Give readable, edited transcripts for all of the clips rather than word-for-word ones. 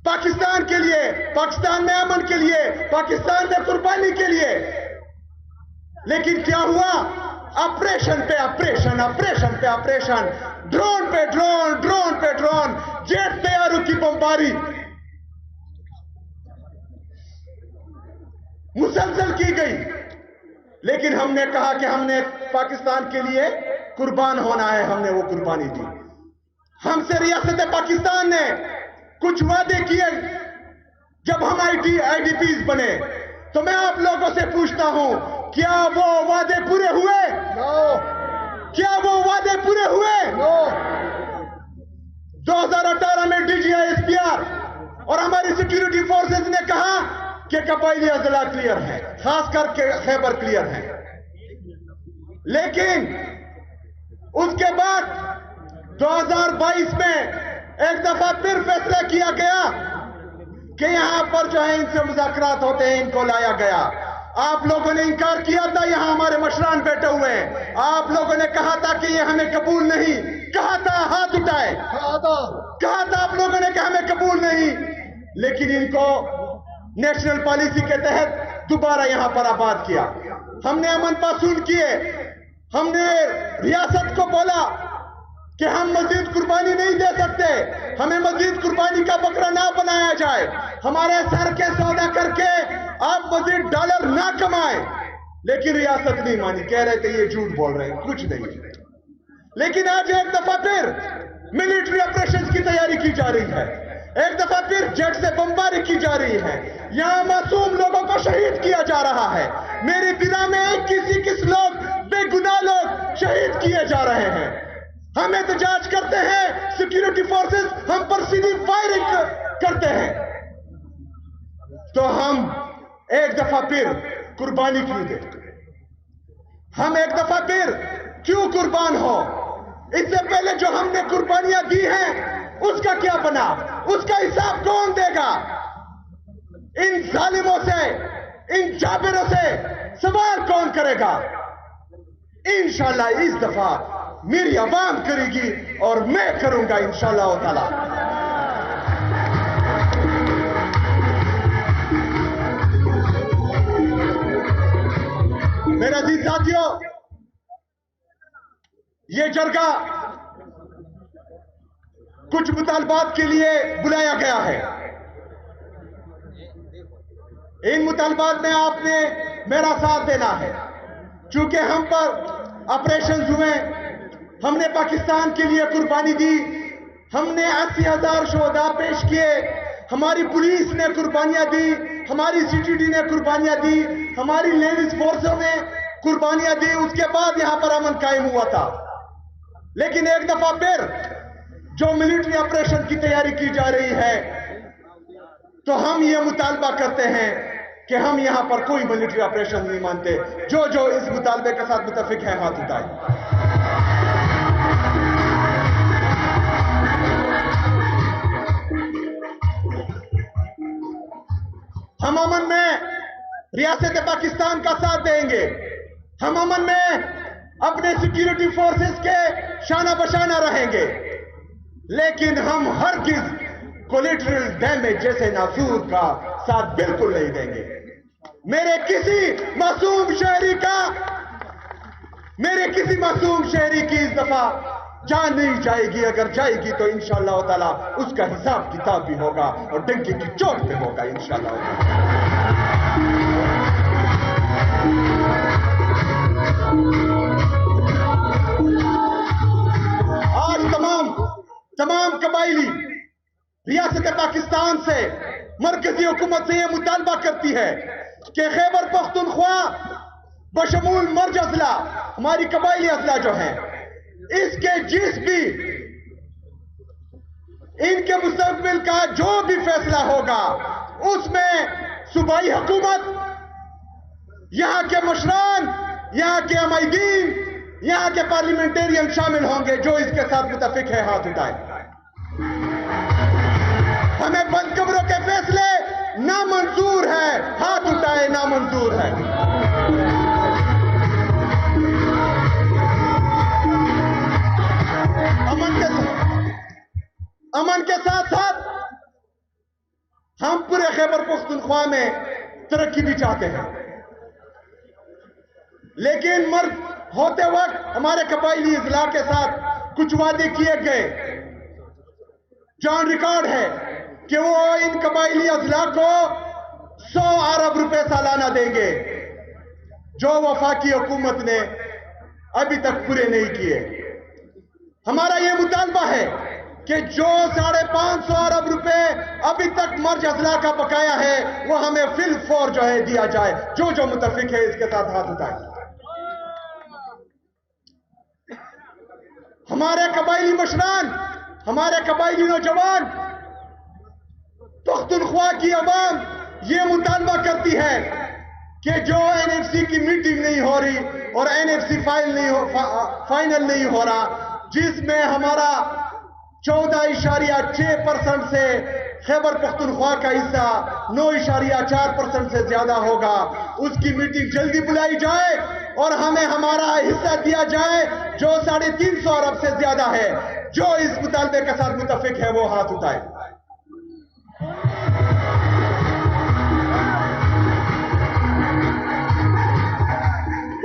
पाकिस्तान के लिए, पाकिस्तान में अमन के लिए, पाकिस्तान में कुर्बानी के लिए। लेकिन क्या हुआ? ऑपरेशन पे ऑपरेशन, ऑपरेशन पे ऑपरेशन, ड्रोन पे ड्रोन, ड्रोन पे ड्रोन, जेट तैयारों की बमबारी मुसलसल की गई। लेकिन हमने कहा कि हमने पाकिस्तान के लिए कुर्बान होना है, हमने वो कुर्बानी दी। हमसे रियासत पाकिस्तान ने कुछ वादे किए जब हम आईडीपीज बने, तो मैं आप लोगों से पूछता हूं, क्या वो वादे पूरे हुए? क्या वो वादे पूरे हुए? 2018 में डीजीआईएसपीआर और हमारी सिक्योरिटी फोर्सेस ने कहा कि कबायली अजला क्लियर है, खास करके खैबर क्लियर है। लेकिन उसके बाद 2022 में एक दफा फिर फैसला किया गया कि यहां पर जो है इनसे मुज़ाकरात होते हैं, इनको लाया गया। आप लोगों ने इनकार किया था, यहां हमारे मशरान बैठे हुए हैं। आप लोगों ने कहा था कि ये हमें कबूल नहीं, कहा था, हाथ उठाए, कहा था आप लोगों ने कि हमें कबूल नहीं। लेकिन इनको नेशनल पॉलिसी के तहत दोबारा यहां पर आबाद किया। हमने अमन पासून किए, हमने रियासत को बोला कि हम मजीद कुर्बानी नहीं दे सकते, हमें मजीद कुर्बानी का बकरा ना बनाया जाए, हमारे सर के सौदा करके आप मजीद डॉलर ना कमाएं। लेकिन रियासत नहीं मानी, कह रहे थे ये झूठ बोल रहे हैं, कुछ नहीं। लेकिन आज एक दफा फिर मिलिट्री ऑपरेशंस की तैयारी की जा रही है, एक दफा फिर जेट से बमबारी की जा रही है, यहां मासूम लोगों को शहीद किया जा रहा है। मेरी बिना में 21 लोग, बेगुनाह लोग शहीद किए जा रहे हैं। हम एहतजाज करते हैं, सिक्योरिटी फोर्सेस हम पर सीधी फायरिंग करते हैं, तो हम एक दफा फिर कुर्बानी क्यों दे? हम एक दफा फिर क्यों कुर्बान हो? इससे पहले जो हमने कुर्बानियां दी हैं उसका क्या बना? उसका हिसाब कौन देगा? इन जालिमों से, इन जाबिरों से सवाल कौन करेगा? इंशाअल्लाह इस दफा मेरी आवाम करेगी और मैं करूंगा इंशाअल्लाह ताला। मेरे अजीज साथियों, ये जरगा कुछ मुतालबात के लिए बुलाया गया है। इन मुतालबात में आपने मेरा साथ देना है। चूंकि हम पर ऑपरेशन हुए, हमने पाकिस्तान के लिए कुर्बानी दी, हमने 80,000 शोहदा पेश किए, हमारी पुलिस ने कुर्बानियां दी, हमारी सीटीडी ने कुर्बानियां दी, हमारी लेडीज फोर्सों ने कुर्बानियां दी। उसके बाद यहां पर अमन कायम हुआ था। लेकिन एक दफा फिर जो मिलिट्री ऑपरेशन की तैयारी की जा रही है, तो हम ये मुतालबा करते हैं कि हम यहां पर कोई मिलिट्री ऑपरेशन नहीं मानते। जो जो इस मुतालबे के साथ मुतफिक है हाथ उठाए। हम अमन में रियासत पाकिस्तान का साथ देंगे, हम अमन में अपने सिक्योरिटी फोर्सेस के शाना बशाना रहेंगे। लेकिन हम हरगिज कोलेटरल डैमेज जैसे नासूर का साथ बिल्कुल नहीं देंगे। मेरे किसी मासूम शहरी की इस दफा जान नहीं जाएगी। अगर जाएगी तो इंशाअल्लाह ताला उसका हिसाब किताब भी होगा और डंके की चोट पे होगा इंशाअल्लाह ताला। आज तमाम कबाइली रियासत पाकिस्तान से, मरकजी हुकूमत से यह मुतालबा करती है कि खैबर पख्तूनख्वा बशमूल मर्ज अजला, हमारी कबाइली अजला जो है, इसके जिस भी इनके मुस्तकबिल का जो भी फैसला होगा उसमें सूबाई हुकूमत, यहां के मशरान, यहां के अमायदीन, यहां के पार्लियामेंटेरियन शामिल होंगे। जो इसके साथ मुतफिक है हाथ उठाए। हमें बंद कब्रों के फैसले नामंजूर है, हाथ उठाए, नामंजूर है। अमन के साथ साथ خیبر پختونخوا میں ترقی بھی چاہتے ہیں، لیکن مرد ہوتے وقت ہمارے قبائلی اضلاع کے ساتھ کچھ وعدے کیے گئے. جان ریکارڈ ہے کہ وہ ان قبائلی اضلاع کو 100 ارب روپے سالانہ دیں گے، جو وفاقی حکومت نے ابھی تک پورے نہیں کیے. ہمارا یہ مطالبہ ہے کہ جو 550 ارب روپے ابھی تک مرج اضلاع کا بقایا ہے وہ ہمیں فی الفور جو ہے دیا جائے. جو متفق ہے اس کے ساتھ ہاتھ اٹھائیں. ہمارے قبائلی مشران، ہمارے قبائلی نوجوان، پختونخوا کی عوام یہ مطالبہ کرتی ہے کہ جو این ایف سی کی میٹنگ نہیں ہو رہی اور این ایف سی فائنل نہیں ہو رہا، جس میں ہمارا 14.6% سے خیبر پختونخوا کا حصہ 9.4% سے زیادہ ہوگا، اس کی میٹنگ جلدی بلائی جائے اور ہمیں ہمارا حصہ دیا جائے جو 350 ارب سے زیادہ ہے. جو اس مطالبے کے ساتھ متفق ہے وہ ہاتھ اٹھائے.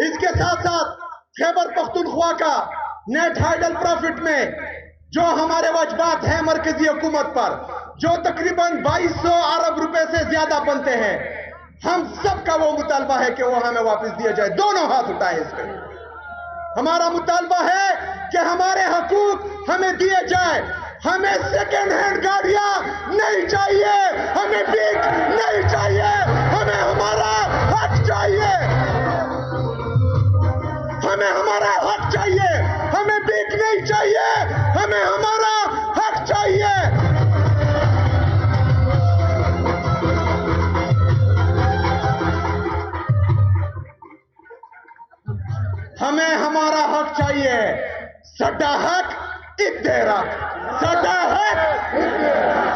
اس کے ساتھ ساتھ خیبر پختونخوا کا نیٹ ہائیڈل پروفٹ میں جو ہمارے واجبات ہیں مرکزی حکومت پر، جو تقریباً 2200 ارب روپے سے زیادہ بنتے ہیں، ہم سب کا وہ مطالبہ ہے کہ وہ ہمیں واپس دیا جائے. دونوں ہاتھ اٹھائیں اس پہ. ہمارا مطالبہ ہے کہ ہمارے حقوق ہمیں دیے جائے. ہمیں سیکنڈ ہینڈ گاڑیاں نہیں چاہیے، ہمیں بھیک نہیں چاہیے، ہمیں ہمارا حق چاہیے. ہمیں ہمارا حق چاہیے، ہمیں بھیک نہیں چاہیے، ہمیں ہمارا حق چاہیے. ہمیں ہمارا حق چاہیے. سڈا حق ادھر، سڈا حق،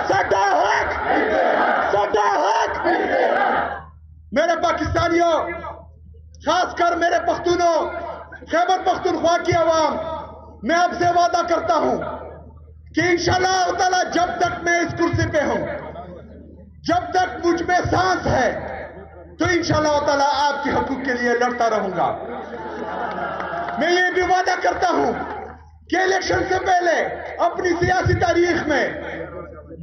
سڈا حق، سڈا حق. میرے پاکستانیوں، خاص کر میرے پختونوں، خیبر پختونخوا کی عوام، میں آپ سے وعدہ کرتا ہوں کہ انشاءاللہ تعالی جب تک میں اس کرسی پہ ہوں، جب تک مجھ میں سانس ہے، تو انشاءاللہ تعالی آپ کے حقوق کے لیے لڑتا رہوں گا. میں یہ بھی وعدہ کرتا ہوں کہ الیکشن سے پہلے اپنی سیاسی تاریخ میں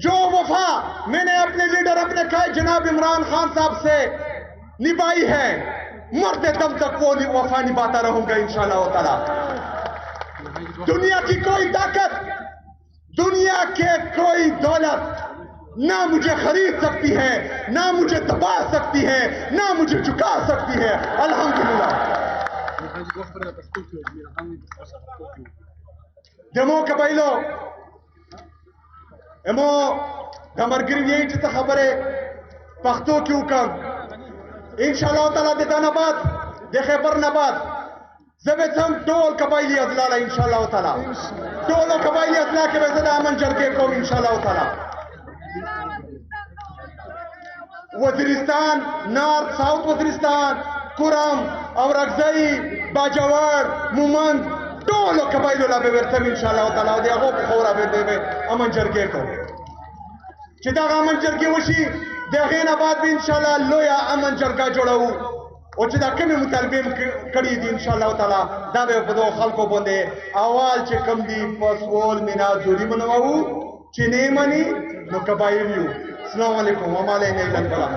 جو وفا میں نے اپنے لیڈر، اپنے قائد جناب عمران خان صاحب سے نبھائی ہے، مرتے دم تک وہ وفا نبھاتا رہوں گا انشاءاللہ تعالی. دنیا کی کوئی طاقت، دنیا کے کوئی دولت نہ مجھے خرید سکتی ہے، نہ مجھے دبا سکتی ہے، نہ مجھے جھکا سکتی ہے. الحمدللہ. دمو قبائلو امو دمرگرین یہی چیتا خبر ہے پختو کیوں کم انشاءاللہ تعالیٰ دے دانباد دے خیبر نباد زبیت ہم ٹول قبائلی اضلاع انشاءاللہ تعالیٰ ٹول قبائلی اضلاع کے وزر امن جرگے کو انشاءاللہ تعالیٰ. وزیرستان، نارتھ ساؤتھ وزیرستان، کرم، اورکزئی، باجوڑ، مومند، ٹولو قبائلو لابے ورتم انشاءاللہ تعالیٰ دے اگو خورا بیدے میں امن جرگے کو. چیدہ امن جرگے وشی دیغین آباد بھی انشاءاللہ لویا امن جرگا جوڑاو اور چیدہ کمی مطالبے کری دی انشاءاللہ تعالیٰ دابے پدو خلقو بندے آوال چے کم دی پسوول منا زوری منواو چینے منی نو قبائلیو. السلام علیکم ومالے نیلن بلا.